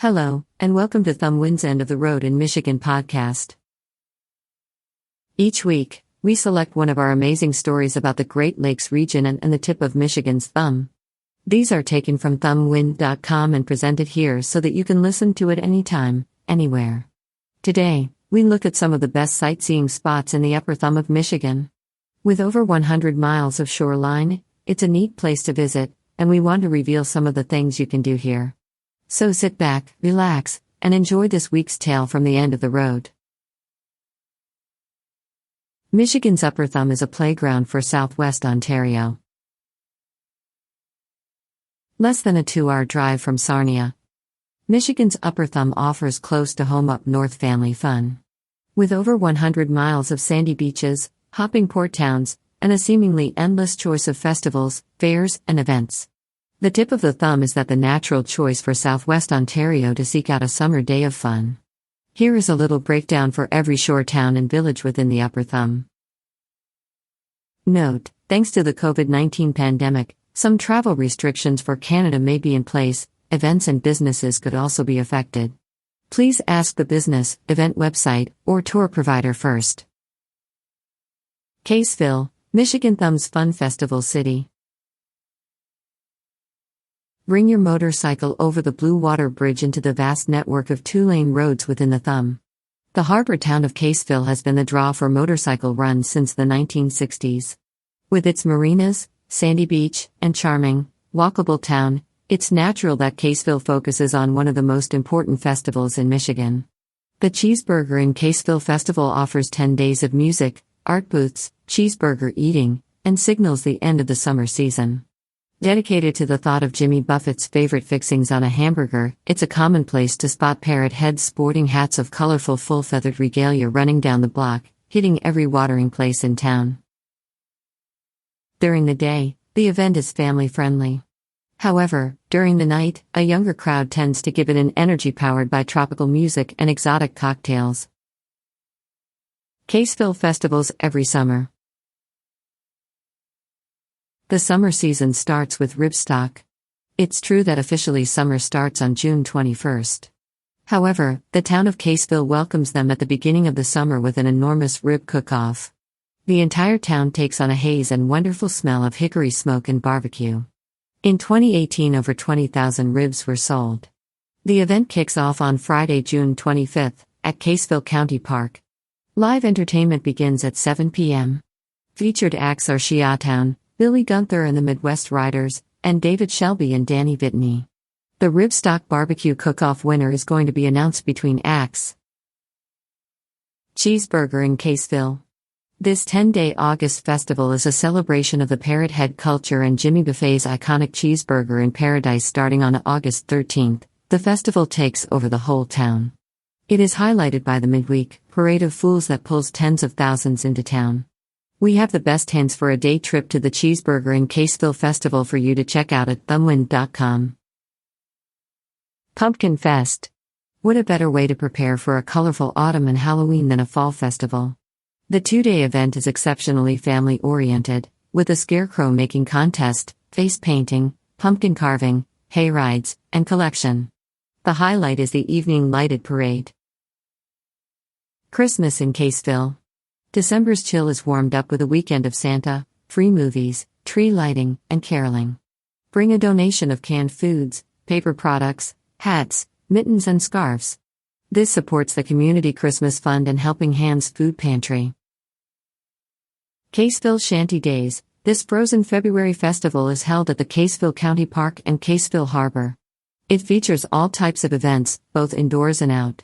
Hello, and welcome to Thumb Wind's End of the Road in Michigan podcast. Each week, we select one of our amazing stories about the Great Lakes region and the tip of Michigan's thumb. These are taken from thumbwind.com and presented here so that you can listen to it anytime, anywhere. Today, we look at some of the best sightseeing spots in the upper thumb of Michigan. With over 100 miles of shoreline, it's a neat place to visit, and we want to reveal some of the things you can do here. So sit back, relax, and enjoy this week's tale from the end of the road. Michigan's upper thumb is a playground for Southwestern Ontario. Less than a 2-hour drive from Sarnia. Michigan's upper thumb offers close-to-home up-north family fun. With over 100 miles of sandy beaches, hopping port towns, and a seemingly endless choice of festivals, fairs, and events. The tip of the thumb is that the natural choice for Southwest Ontario to seek out a summer day of fun. Here is a little breakdown for every shore town and village within the upper thumb. Note: thanks to the COVID-19 pandemic, some travel restrictions for Canada may be in place. Events and businesses could also be affected. Please ask the business, event website, or tour provider first. Caseville, Michigan Thumb's Fun Festival City. Bring your motorcycle over the Blue Water Bridge into the vast network of 2-lane roads within the thumb. The harbor town of Caseville has been the draw for motorcycle runs since the 1960s. With its marinas, sandy beach, and charming, walkable town, it's natural that Caseville focuses on one of the most important festivals in Michigan. The Cheeseburger in Caseville Festival offers 10 days of music, art booths, cheeseburger eating, and signals the end of the summer season. Dedicated to the thought of Jimmy Buffett's favorite fixings on a hamburger, it's a commonplace to spot parrot heads sporting hats of colorful full-feathered regalia running down the block, hitting every watering place in town. During the day, the event is family-friendly. However, during the night, a younger crowd tends to give it an energy powered by tropical music and exotic cocktails. Caseville festivals every summer. The summer season starts with ribstock. It's true that officially summer starts on June 21st. However, the town of Caseville welcomes them at the beginning of the summer with an enormous rib cook-off. The entire town takes on a haze and wonderful smell of hickory smoke and barbecue. In 2018, over 20,000 ribs were sold. The event kicks off on Friday, June 25th, at Caseville County Park. Live entertainment begins at 7 p.m. Featured acts are Shiatown, Billy Gunther and the Midwest Riders, and David Shelby and Danny Vitney. The Ribstock Barbecue Cook-Off winner is going to be announced between acts. Cheeseburger in Caseville. This 10-day August festival is a celebration of the parrot head culture and Jimmy Buffett's iconic Cheeseburger in Paradise. Starting on August 13th, the festival takes over the whole town. It is highlighted by the midweek parade of fools that pulls tens of thousands into town. We have the best hints for a day trip to the Cheeseburger in Caseville Festival for you to check out at thumbwind.com. Pumpkin Fest. What a better way to prepare for a colorful autumn and Halloween than a fall festival? The 2-day event is exceptionally family-oriented, with a scarecrow-making contest, face painting, pumpkin carving, hay rides, and collection. The highlight is the evening lighted parade. Christmas in Caseville. December's chill is warmed up with a weekend of Santa, free movies, tree lighting, and caroling. Bring a donation of canned foods, paper products, hats, mittens, and scarves. This supports the Community Christmas Fund and Helping Hands Food Pantry. Caseville Shanty Days. This frozen February festival is held at the Caseville County Park and Caseville Harbor. It features all types of events, both indoors and out.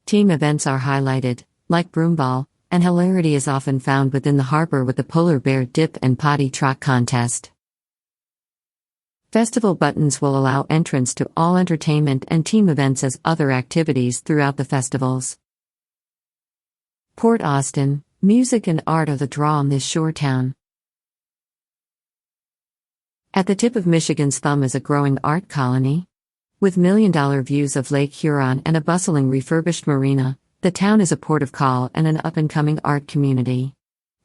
Team events are highlighted, like broomball, and hilarity is often found within the harbor with the polar bear dip and potty trot contest. Festival buttons will allow entrance to all entertainment and team events as other activities throughout the festivals. Port Austin, music and art are the draw on this shore town. At the tip of Michigan's thumb is a growing art colony. With million-dollar views of Lake Huron and a bustling refurbished marina, the town is a port of call and an up-and-coming art community.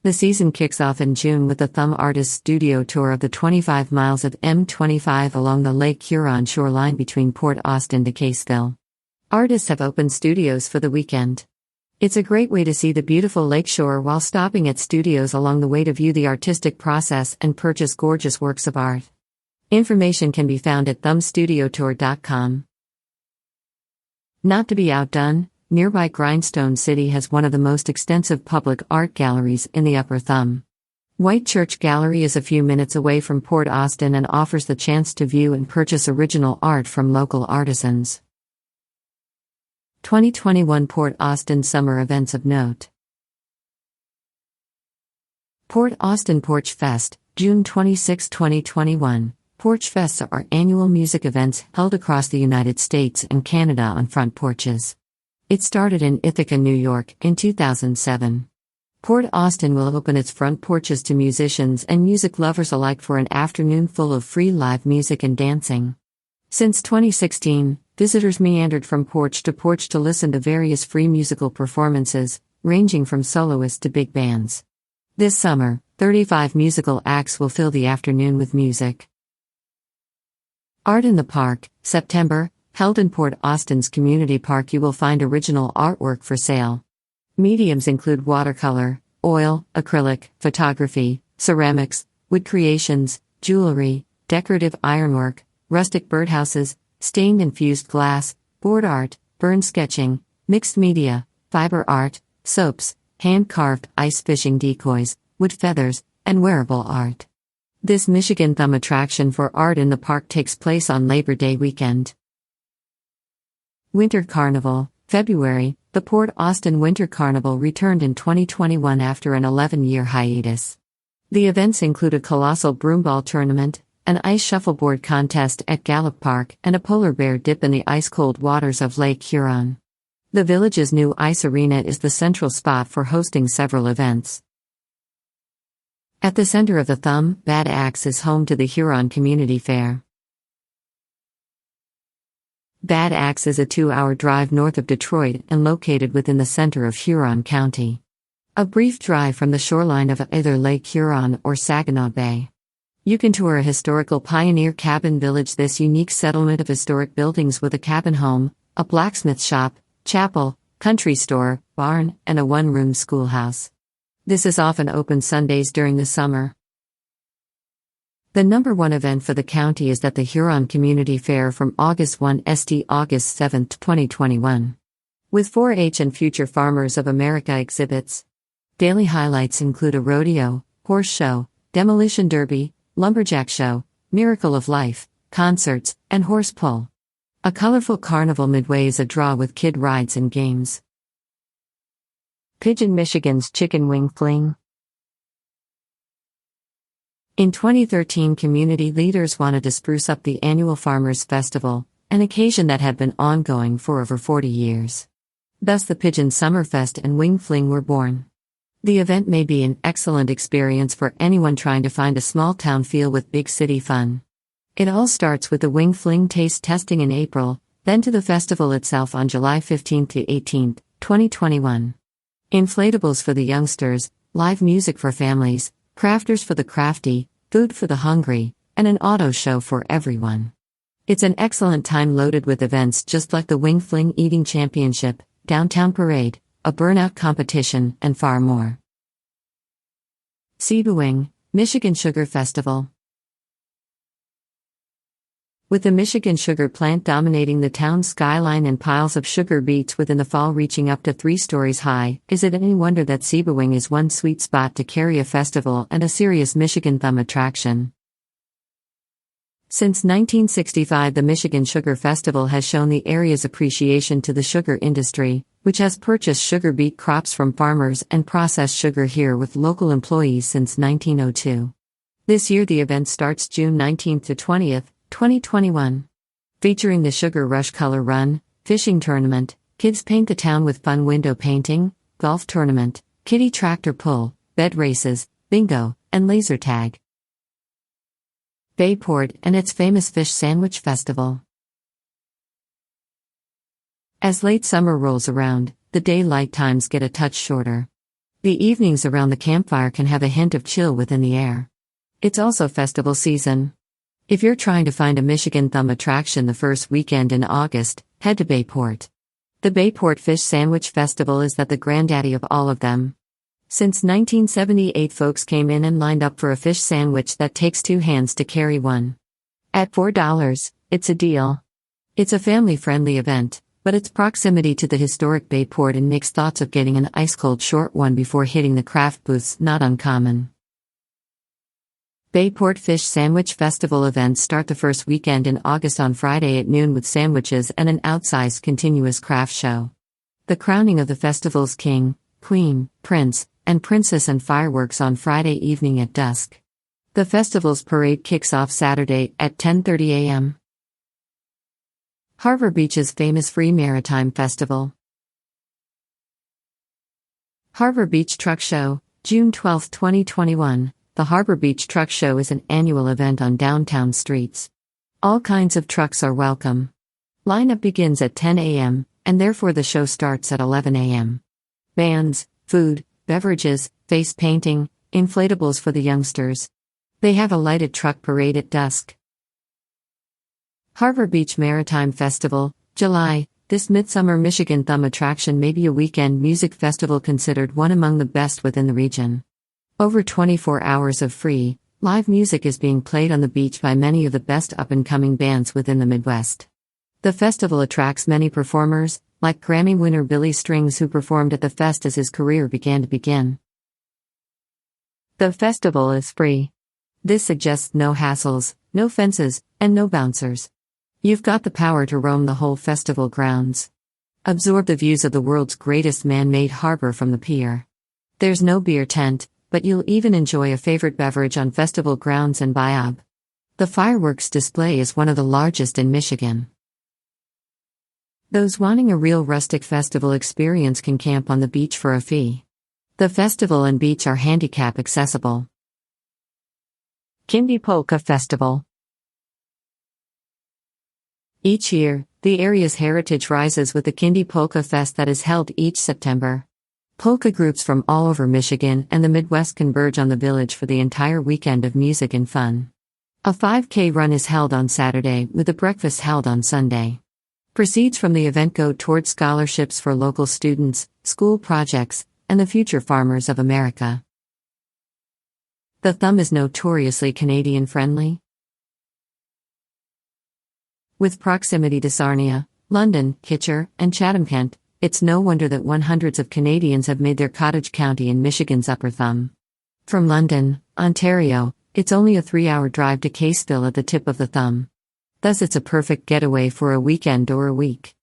The season kicks off in June with the Thumb Artist Studio tour of the 25 miles of M25 along the Lake Huron shoreline between Port Austin to Caseville. Artists have opened studios for the weekend. It's a great way to see the beautiful lakeshore while stopping at studios along the way to view the artistic process and purchase gorgeous works of art. Information can be found at thumbstudiotour.com. Not to be outdone, nearby Grindstone City has one of the most extensive public art galleries in the Upper Thumb. White Church Gallery is a few minutes away from Port Austin and offers the chance to view and purchase original art from local artisans. 2021 Port Austin Summer Events of Note. Port Austin Porch Fest, June 26, 2021. Porch Fests are annual music events held across the United States and Canada on front porches. It started in Ithaca, New York, in 2007. Port Austin will open its front porches to musicians and music lovers alike for an afternoon full of free live music and dancing. Since 2016, visitors meandered from porch to listen to various free musical performances, ranging from soloists to big bands. This summer, 35 musical acts will fill the afternoon with music. Art in the Park, September, held in Port Austin's Community Park. You will find original artwork for sale. Mediums include watercolor, oil, acrylic, photography, ceramics, wood creations, jewelry, decorative ironwork, rustic birdhouses, stained and fused glass, board art, burn sketching, mixed media, fiber art, soaps, hand-carved ice fishing decoys, wood feathers, and wearable art. This Michigan Thumb attraction for art in the park takes place on Labor Day weekend. Winter Carnival, February. The Port Austin Winter Carnival returned in 2021 after an 11-year hiatus. The events include a colossal broomball tournament, an ice shuffleboard contest at Gallup Park, and a polar bear dip in the ice-cold waters of Lake Huron. The village's new ice arena is the central spot for hosting several events. At the center of the Thumb, Bad Axe is home to the Huron Community Fair. Bad Axe is a 2-hour drive north of Detroit and located within the center of Huron County. A brief drive from the shoreline of either Lake Huron or Saginaw Bay. You can tour a historical pioneer cabin village. This unique settlement of historic buildings with a cabin home, a blacksmith shop, chapel, country store, barn, and a one-room schoolhouse. This is often open Sundays during the summer. The number one event for the county is at the Huron Community Fair from August 1 to August 7, 2021. With 4-H and Future Farmers of America exhibits. Daily highlights include a rodeo, horse show, demolition derby, lumberjack show, miracle of life, concerts, and horse pull. A colorful carnival midway is a draw with kid rides and games. Pigeon Michigan's Chicken Wing Fling. In 2013, community leaders wanted to spruce up the annual Farmers Festival, an occasion that had been ongoing for over 40 years. Thus the Pigeon Summerfest and Wing Fling were born. The event may be an excellent experience for anyone trying to find a small town feel with big city fun. It all starts with the Wing Fling taste testing in April, then to the festival itself on July 15 to 18, 2021. Inflatables for the youngsters, live music for families, crafters for the crafty, food for the hungry, and an auto show for everyone. It's an excellent time loaded with events just like the Wing Fling Eating Championship, Downtown Parade, a burnout competition, and far more. Seabewing, Michigan Sugar Festival. With the Michigan sugar plant dominating the town's skyline and piles of sugar beets within the fall reaching up to 3 stories high, is it any wonder that Seabewing is one sweet spot to carry a festival and a serious Michigan Thumb attraction? Since 1965, the Michigan Sugar Festival has shown the area's appreciation to the sugar industry, which has purchased sugar beet crops from farmers and processed sugar here with local employees since 1902. This year the event starts June 19 to 20th, 2021. Featuring the Sugar Rush Color Run, fishing tournament, kids paint the town with fun window painting, golf tournament, kiddie tractor pull, bed races, bingo, and laser tag. Bayport and its famous Fish Sandwich Festival. As late summer rolls around, the daylight times get a touch shorter. The evenings around the campfire can have a hint of chill within the air. It's also festival season. If you're trying to find a Michigan Thumb attraction the first weekend in August, head to Bayport. The Bayport Fish Sandwich Festival is the granddaddy of all of them. Since 1978, folks came in and lined up for a fish sandwich that takes two hands to carry one. At $4, it's a deal. It's a family-friendly event, but its proximity to the historic Bayport and makes thoughts of getting an ice-cold short one before hitting the craft booths not uncommon. Bayport Fish Sandwich Festival events start the first weekend in August on Friday at noon with sandwiches and an outsized continuous craft show. The crowning of the festival's king, queen, prince, and princess and fireworks on Friday evening at dusk. The festival's parade kicks off Saturday at 10:30 a.m. Harbour Beach's famous Free Maritime Festival. Harbour Beach Truck Show, June 12, 2021. The Harbour Beach Truck Show is an annual event on downtown streets. All kinds of trucks are welcome. Lineup begins at 10 a.m., and therefore the show starts at 11 a.m. Bands, food, beverages, face painting, inflatables for the youngsters. They have a lighted truck parade at dusk. Harbour Beach Maritime Festival, July. This Midsummer Michigan Thumb attraction may be a weekend music festival considered one among the best within the region. Over 24 hours of free, live music is being played on the beach by many of the best up-and-coming bands within the Midwest. The festival attracts many performers, like Grammy winner Billy Strings, who performed at the fest as his career began to begin. The festival is free. This suggests no hassles, no fences, and no bouncers. You've got the power to roam the whole festival grounds. Absorb the views of the world's greatest man-made harbor from the pier. There's no beer tent, but you'll even enjoy a favorite beverage on festival grounds and Bayab. The fireworks display is one of the largest in Michigan. Those wanting a real rustic festival experience can camp on the beach for a fee. The festival and beach are handicap accessible. Kindy Polka Festival. Each year, the area's heritage rises with the Kindy Polka Fest that is held each September. Polka groups from all over Michigan and the Midwest converge on the village for the entire weekend of music and fun. A 5K run is held on Saturday, with a breakfast held on Sunday. Proceeds from the event go towards scholarships for local students, school projects, and the future farmers of America. The Thumb is notoriously Canadian-friendly. With proximity to Sarnia, London, Kitchener, and Chatham-Kent, it's no wonder that hundreds of Canadians have made their cottage county in Michigan's Upper Thumb. From London, Ontario, it's only a 3-hour drive to Caseville at the tip of the Thumb. Thus it's a perfect getaway for a weekend or a week.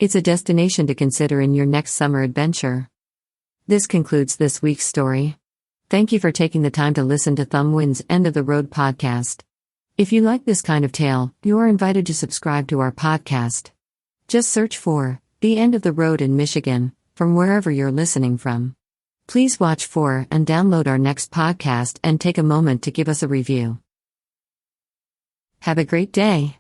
It's a destination to consider in your next summer adventure. This concludes this week's story. Thank you for taking the time to listen to Thumbwind's End of the Road podcast. If you like this kind of tale, you are invited to subscribe to our podcast. Just search for The End of the Road in Michigan, from wherever you're listening from. Please watch for and download our next podcast and take a moment to give us a review. Have a great day.